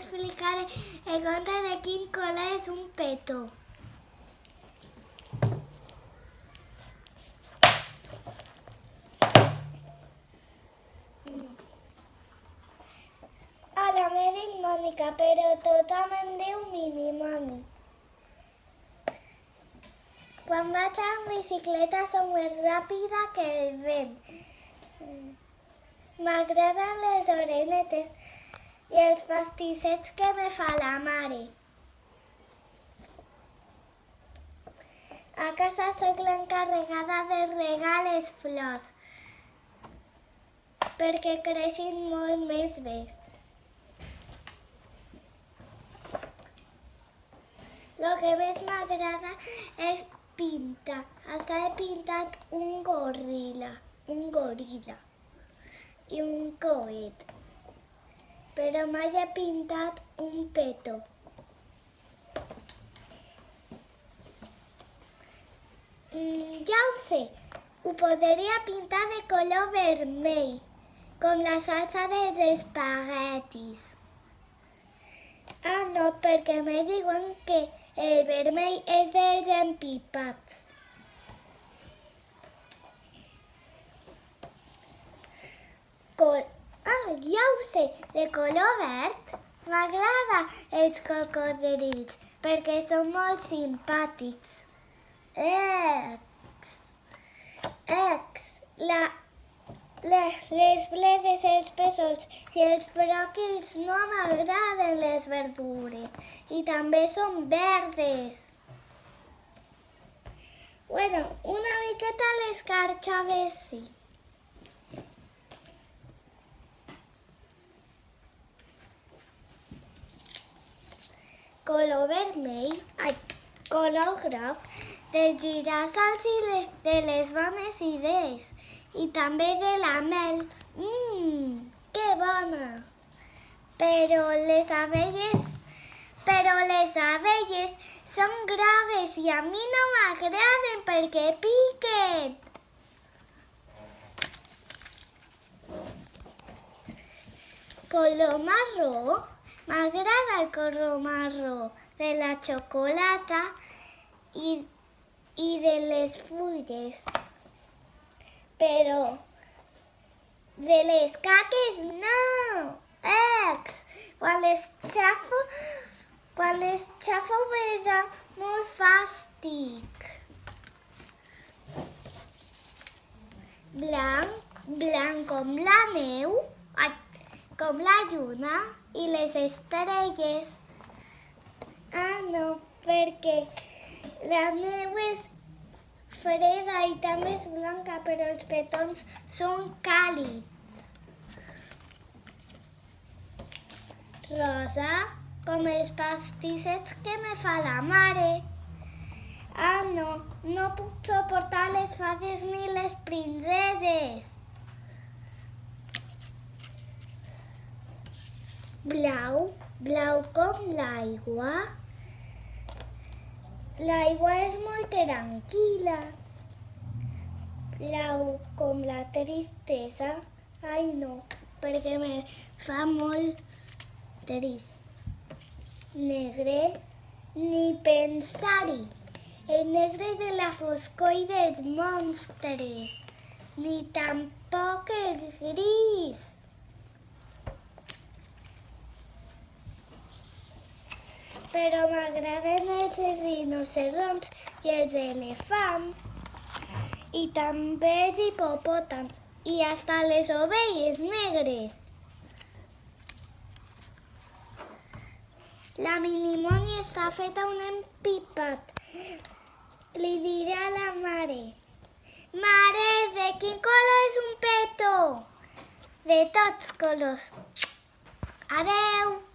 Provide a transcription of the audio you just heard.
explicar el conte de quin color és un petó. Hola, me dic Mònica, però tothom em diu Mini-Moni. Quan vaig en bicicleta soc més ràpida que el vent. M'agraden les orenetes i els pastissets que me fa la mare. A casa soc l'encarregada de regar les flors perquè creixin molt més bé. El que més m'agrada és pintar. Hasta he pintat un goril·la i un coet, però mai he pintat un petó. Ja ho sé, ho podria pintar de color vermell, com la salsa dels espaguetis. Ah, no, perquè me diuen que el vermell és dels empipats. Ja ho sé, de color verd m'agraden els cocodrils perquè són molt simpàtics. Les bledes, els pèsols i els bròquils no m'agraden les verdures i també són verdes. Bueno, una miqueta les carxoves sí. Color vermell, color groc, dels girassals i de les bones idees. I també de la mel. Que bona! Però les abelles són grogues i a mi no m'agraden perquè piquen. Color marró. M'agrada el color marró de la xocolata i de les fulles. Però de les caques no! Quan les xafo me da molt fàstic. Blanc com la neu, com la lluna i les estrelles. Ah, no, perquè la neu és freda i també és blanca, però els petons són càlids. Rosa, com els pastissets que me fa la mare. Ah, no, no puc suportar les fades ni les princeses. Blau com l'aigua. L'aigua és molt tranquil·la. Blau com la tristesa. Ai, no, perquè me fa molt trist. Negre, ni pensar-hi. El negre de la foscor i dels monstres. Ni tampoc el gris. Però m'agraden els rinoceronts i els elefants i també els hipopòtams i hasta les ovelles negres. La Mini-Moni està feta un empipat. Li diré a la mare: Mare, de quin color és un petó? De tots colors. Adeu!